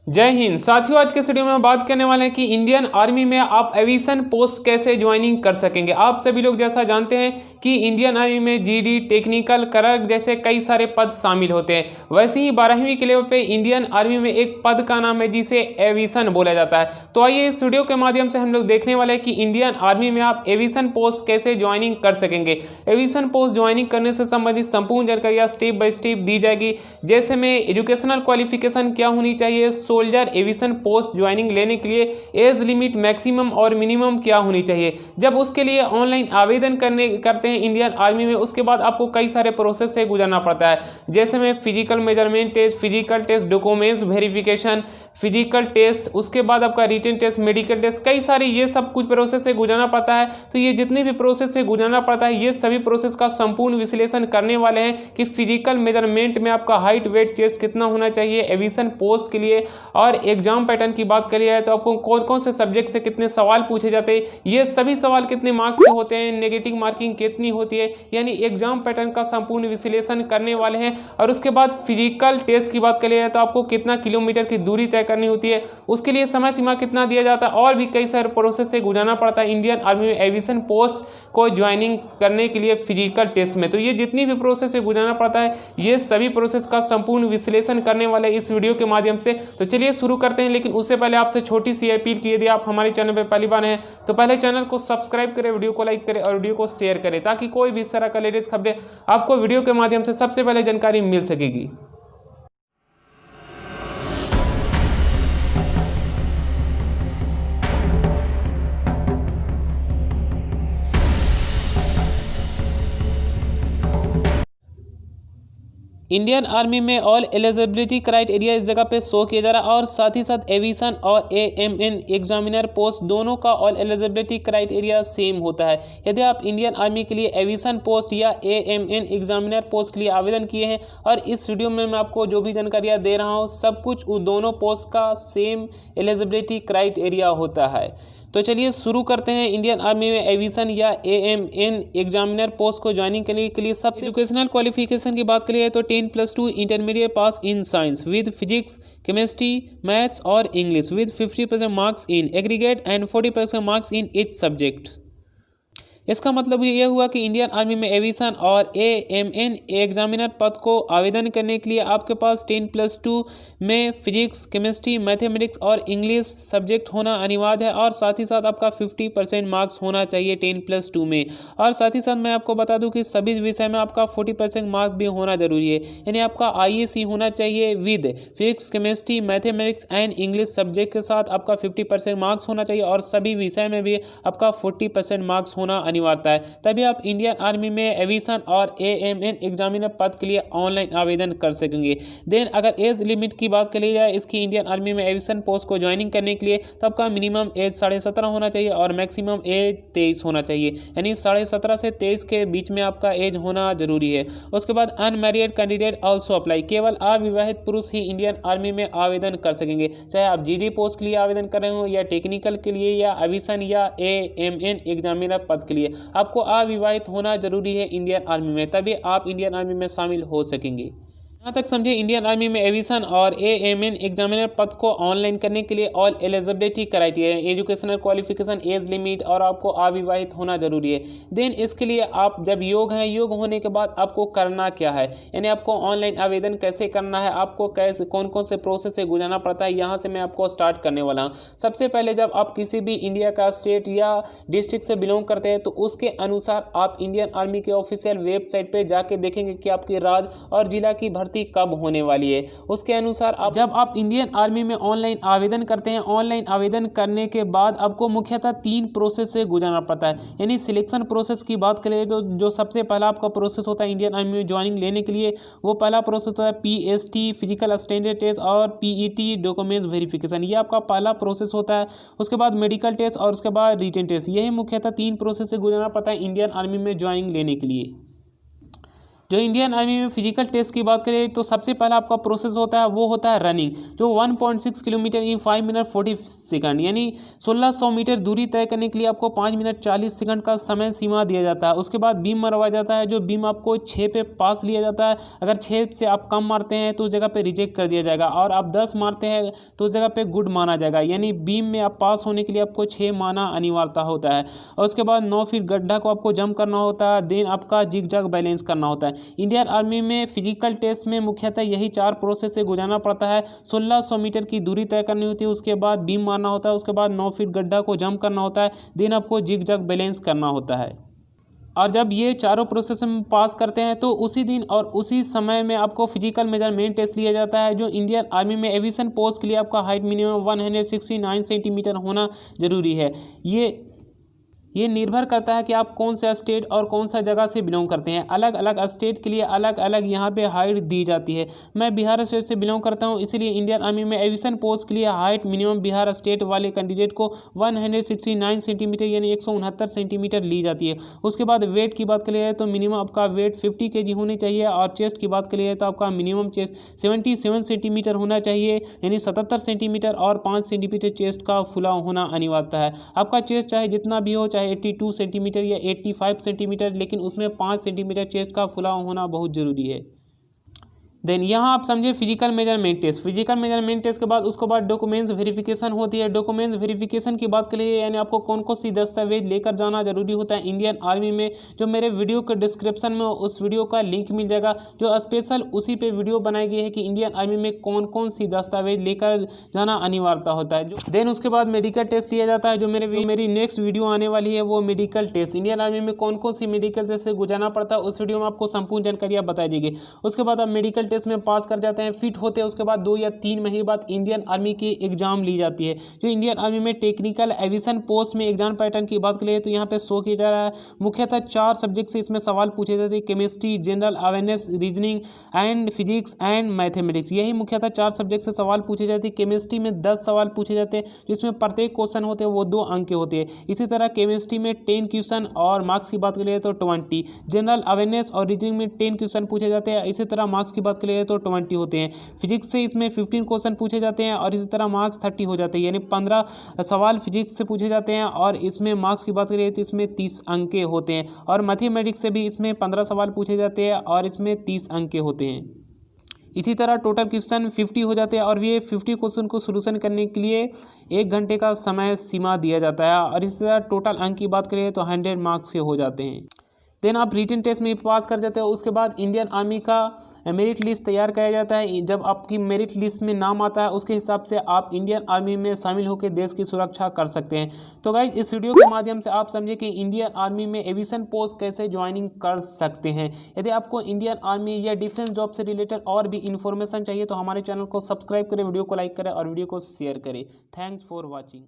जय हिंद साथियों, आज के वीडियो में बात करने वाले हैं कि इंडियन आर्मी में आप एविएशन पोस्ट कैसे ज्वाइनिंग कर सकेंगे। आप सभी लोग जैसा जानते हैं कि इंडियन आर्मी में जीडी, टेक्निकल, क्लर्क जैसे कई सारे पद शामिल होते हैं। वैसे ही 12वीं के लेवल पे इंडियन आर्मी में एक पद का नाम है जिसे एविएशन बोला जाता है। तो आइए इस वीडियो के माध्यम से हम लोग देखने वाले हैं कि इंडियन आर्मी में आप एविएशन पोस्ट कैसे ज्वाइनिंग कर सकेंगे। एविएशन पोस्ट ज्वाइनिंग करने से संबंधित संपूर्ण जानकारी स्टेप बाय स्टेप दी जाएगी। जैसे में एजुकेशनल क्वालिफिकेशन क्या होनी चाहिए, सोल्जर एविएशन पोस्ट ज्वाइनिंग लेने के लिए एज लिमिट मैक्सिमम और मिनिमम क्या होनी चाहिए। जब उसके लिए ऑनलाइन आवेदन करते हैं इंडियन आर्मी में, उसके बाद आपको कई सारे प्रोसेस से गुजरना पड़ता है। जैसे में physical measurement test, physical test, documents verification, physical test, उसके बाद आपका रिटन टेस्ट, मेडिकल टेस्ट, कई सारे ये सब कुछ प्रोसेस से गुजरना पड़ता है। तो ये जितने भी प्रोसेस से गुजरना पड़ता है, ये सभी प्रोसेस का संपूर्ण विश्लेषण करने वाले हैं कि फिजिकल मेजरमेंट में आपका हाइट वेट चेस्ट कितना होना चाहिए एविएशन पोस्ट के लिए। और एग्जाम पैटर्न की बात करी जाए तो आपको कौन कौन से सब्जेक्ट से कितने सवाल पूछे जाते हैं, ये सभी सवाल कितने मार्क्स के होते हैं, नेगेटिव मार्किंग कितनी होती है, यानी एग्जाम पैटर्न का संपूर्ण विश्लेषण करने वाले हैं। और उसके बाद फिजिकल टेस्ट की बात करी जाए तो आपको कितना किलोमीटर की दूरी तय करनी होती है, उसके लिए समय सीमा कितना दिया जाता है, और भी कई सारे प्रोसेस से गुजरना पड़ता है इंडियन आर्मी में एविएशन पोस्ट को ज्वाइनिंग करने के लिए फिजिकल टेस्ट में। तो ये जितनी भी प्रोसेस से गुजरना पड़ता है, ये सभी प्रोसेस का संपूर्ण विश्लेषण करने वाले इस वीडियो के माध्यम से। तो चलिए शुरू करते हैं, लेकिन उससे पहले आपसे छोटी सी अपील की, यदि आप हमारे चैनल पर पहली बार हैं तो पहले चैनल को सब्सक्राइब करें, वीडियो को लाइक करें और वीडियो को शेयर करें, ताकि कोई भी इस तरह का लेटेस्ट खबरें आपको वीडियो के माध्यम से सबसे पहले जानकारी मिल सकेगी। इंडियन आर्मी में ऑल एलिजिबिलिटी क्राइटेरिया इस जगह पे शो किया जा रहा है, और साथ ही साथ एविएशन और एएमएन एग्जामिनर पोस्ट दोनों का ऑल एलिजिबिलिटी क्राइटेरिया सेम होता है। यदि आप इंडियन आर्मी के लिए एविएशन पोस्ट या एएमएन एग्जामिनर पोस्ट के लिए आवेदन किए हैं, और इस वीडियो में मैं आपको जो भी जानकारियाँ दे रहा हूँ सब कुछ उन दोनों पोस्ट का सेम एलिजिबिलिटी क्राइटेरिया होता है। तो चलिए शुरू करते हैं। इंडियन आर्मी में एविएशन या एएमएन एग्जामिनर पोस्ट को ज्वाइनिंग करने के लिए सबसे एजुकेशनल क्वालिफिकेशन की बात करिए तो 10+2 intermediate pass in science with physics, chemistry, maths और English with 50% marks in aggregate and 40% marks in each subject. इसका मतलब ये हुआ कि इंडियन आर्मी में एविएशन और एएमएन एग्जामिनर पद को आवेदन करने के लिए आपके पास 10+2 में फिजिक्स, केमिस्ट्री, मैथमेटिक्स और इंग्लिश सब्जेक्ट होना अनिवार्य है, और साथ ही साथ आपका 50% मार्क्स होना चाहिए 10+2 में। और साथ ही साथ मैं आपको बता दूं कि सभी विषय में आपका 40% मार्क्स भी होना जरूरी है, यानी आपका IAC होना चाहिए with physics, chemistry, mathematics and English subject के साथ आपका 50% मार्क्स होना चाहिए, और सभी विषय में भी आपका 40% मार्क्स होना अनिवार्य है। तभी आप इंडियन आर्मी में एविएशन और एएमएन एग्जामिनर पद के लिए ऑनलाइन आवेदन कर सकेंगे। देन अगर एज लिमिट की बात करी जाए इसकी इंडियन आर्मी में एविएशन पोस्ट को ज्वाइनिंग करने के लिए, तो आपका मिनिमम एज 17.5 होना चाहिए और मैक्सिमम एज 23 होना चाहिए, यानी 17.5 से 23 के बीच में आपका एज होना जरूरी है। उसके बाद अनमैरिड कैंडिडेट ऑल्सो अप्लाई, केवल अविवाहित पुरुष ही इंडियन आर्मी में आवेदन कर सकेंगे, चाहे आप जीडी पोस्ट के लिए आवेदन कर रहे हो या टेक्निकल के लिए या एविएशन या एएमएन एग्जामिनर पद के लिए। आपको अविवाहित होना जरूरी है इंडियन आर्मी में, तभी आप इंडियन आर्मी में शामिल हो सकेंगे। यहाँ तक समझिए इंडियन आर्मी में एविएशन और एएमएन एग्जामिनर पद को ऑनलाइन करने के लिए all eligibility criteria, educational qualification, age limit और आपको अविवाहित होना जरूरी है। देन इसके लिए आप जब योग हैं, योग होने के बाद आपको करना क्या है, यानी आपको ऑनलाइन आवेदन कैसे करना है, आपको कैसे कौन कौन से प्रोसेस से गुजरना पड़ता है, यहाँ से मैं आपको स्टार्ट करने वाला हूँ। सबसे पहले जब आप किसी भी इंडिया का स्टेट या डिस्ट्रिक्ट से बिलोंग करते हैं, तो उसके अनुसार आप इंडियन आर्मी के ऑफिशियल वेबसाइट पर जाके देखेंगे कि आपके राज्य और जिला की भर्ती कब होने वाली है। उसके अनुसार जब आप इंडियन आर्मी में ऑनलाइन आवेदन करते हैं, ऑनलाइन आवेदन करने के बाद आपको मुख्यतः 3 प्रोसेस से गुजरना पड़ता है। यानी सिलेक्शन प्रोसेस की बात करें तो जो सबसे पहला आपका प्रोसेस होता है इंडियन आर्मी में ज्वाइनिंग लेने के लिए, वो पहला प्रोसेस होता है PST फिजिकल स्टैंडर्ड टेस्ट और PET डॉक्यूमेंट्स वेरिफिकेशन, ये आपका पहला प्रोसेस होता है। उसके बाद मेडिकल टेस्ट और उसके बाद रिटन टेस्ट, यही मुख्यतः 3 प्रोसेस से गुजरना पड़ता है इंडियन आर्मी में ज्वाइनिंग लेने के लिए। जो इंडियन आर्मी में फिजिकल टेस्ट की बात करें तो सबसे पहला आपका प्रोसेस होता है वो होता है रनिंग, जो 1.6 किलोमीटर इन 5 मिनट 40 सेकंड, यानी 1600 मीटर दूरी तय करने के लिए आपको 5 मिनट 40 सेकंड का समय सीमा दिया जाता है। उसके बाद बीम मरवाया जाता है, जो बीम आपको 6 पे पास लिया जाता है। अगर 6 से आप कम मारते हैं तो उस जगह पे रिजेक्ट कर दिया जाएगा, और आप 10 मारते हैं तो उस जगह पे गुड माना जाएगा, यानी बीम में आप पास होने के लिए आपको 6 माना अनिवार्यता होता है। और उसके बाद 9 फीट गड्ढा को आपको जंप करना होता है, देन आपका जिग जैग बैलेंस करना होता है। इंडियन आर्मी में फिजिकल टेस्ट में मुख्यतः यही 4 प्रोसेस से गुजरना पड़ता है। 1600 मीटर की दूरी तय करनी होती है, उसके बाद बीम मारना होता है, उसके बाद 9 फीट गड्ढा को जंप करना होता है, देन आपको जिग जैग बैलेंस करना होता है। और जब ये चारों प्रोसेस में पास करते हैं तो उसी दिन और उसी समय में आपको फिजिकल मेजरमेंट टेस्ट लिया जाता है, जो इंडियन आर्मी में एविएशन पोस्ट के लिए आपका हाइट मिनिमम 169 सेंटीमीटर होना जरूरी है। ये निर्भर करता है कि आप कौन सा स्टेट और कौन सा जगह से बिलोंग करते हैं। अलग अलग स्टेट के लिए अलग अलग यहाँ पे हाइट दी जाती है। मैं बिहार स्टेट से बिलोंग करता हूँ, इसीलिए इंडियन आर्मी में एविएशन पोस्ट के लिए हाइट मिनिमम बिहार स्टेट वाले कैंडिडेट को 169 सेंटीमीटर यानी 169 सेंटीमीटर ली जाती है। उसके बाद वेट की बात करिए तो मिनिमम आपका वेट 50 kg होनी चाहिए, और चेस्ट की बात करिए तो आपका मिनिमम चेस्ट 77 सेंटीमीटर होना चाहिए, यानी 77 सेंटीमीटर, और 5 सेंटीमीटर चेस्ट का फुला होना अनिवार्य है। आपका चेस्ट चाहे जितना भी हो, चाहे 82 सेंटीमीटर या 85 सेंटीमीटर, लेकिन उसमें 5 सेंटीमीटर चेस्ट का फुला होना बहुत ज़रूरी है। देन यहाँ आप समझे physical measurement test. Physical measurement test के बाद उसके बाद डॉक्यूमेंट्स वेरिफिकेशन होती है। डॉक्यूमेंट्स वेरिफिकेशन की बात करें यानी आपको कौन कौन सी दस्तावेज लेकर जाना जरूरी होता है इंडियन आर्मी में, जो मेरे वीडियो के डिस्क्रिप्शन में उस वीडियो का लिंक मिल जाएगा, जो स्पेशल उसी पे वीडियो बनाई गई है कि इंडियन आर्मी में कौन कौन सी दस्तावेज लेकर जाना अनिवार्यता होता है। देन उसके बाद मेडिकल टेस्ट लिया जाता है, जो मेरी नेक्स्ट वीडियो आने वाली है वो मेडिकल टेस्ट। इंडियन आर्मी में कौन कौन सी मेडिकल जैसे गुजारना पड़ता है उस वीडियो में आपको संपूर्ण जानकारी बताई जाएगी। उसके बाद आप मेडिकल टेस्ट में पास कर जाते हैं, फिट होते हैं, उसके बाद 2 या 3 महीने बाद इंडियन आर्मी की एग्जाम ली जाती है। जो इंडियन आर्मी में टेक्निकल एविएशन पोस्ट में एग्जाम पैटर्न की बात करें तो यहाँ पे शो किया जा रहा है। मुख्यतः 4 सब्जेक्ट से इसमें सवाल पूछे जाते हैं, chemistry, general awareness, reasoning and physics and mathematics. यही मुख्यतः 4 सब्जेक्ट से सवाल पूछे जाते हैं। केमिस्ट्री में 10 सवाल पूछे जाते हैं, जिसमें प्रत्येक क्वेश्चन होते हैं वो 2 अंक के होते हैं। इसी तरह केमिस्ट्री में 10 क्वेश्चन और मार्क्स की बात करें तो 20। जनरल अवेयरनेस और रीजनिंग में 10 क्वेश्चन पूछे जाते हैं, इसी तरह मार्क्स की बात करें तो 20 होते हैं। फिजिक्स से इसमें 15 क्वेश्चन पूछे जाते हैं और इसी तरह मार्क्स 30 हो जाते हैं, यानी 15 सवाल फिजिक्स से पूछे जाते हैं और इसमें मार्क्स की बात करें तो इसमें 30 अंक के होते हैं। और मैथमेटिक्स से भी इसमें 15 सवाल पूछे जाते हैं और इसमें 30 अंक के होते हैं। इसी तरह टोटल क्वेश्चन 50 हो जाते हैं और ये 50 क्वेश्चन को सोल्यूशन करने के लिए 1 घंटे का समय सीमा दिया जाता है। और इसी तरह टोटल अंक की बात करें तो 100 मार्क्स के हो जाते हैं। देन आप रिटन टेस्ट में पास कर जाते हो। उसके बाद इंडियन आर्मी का मेरिट लिस्ट तैयार किया जाता है। जब आपकी मेरिट लिस्ट में नाम आता है उसके हिसाब से आप इंडियन आर्मी में शामिल होकर देश की सुरक्षा कर सकते हैं। तो गाइस इस वीडियो के माध्यम से आप समझे कि इंडियन आर्मी में एविएशन पोस्ट कैसे ज्वाइनिंग कर सकते हैं। यदि आपको इंडियन आर्मी या डिफेंस जॉब से रिलेटेड और भी इन्फॉर्मेशन चाहिए तो हमारे चैनल को सब्सक्राइब करें, वीडियो को लाइक करें और वीडियो को शेयर करें। Thanks for watching.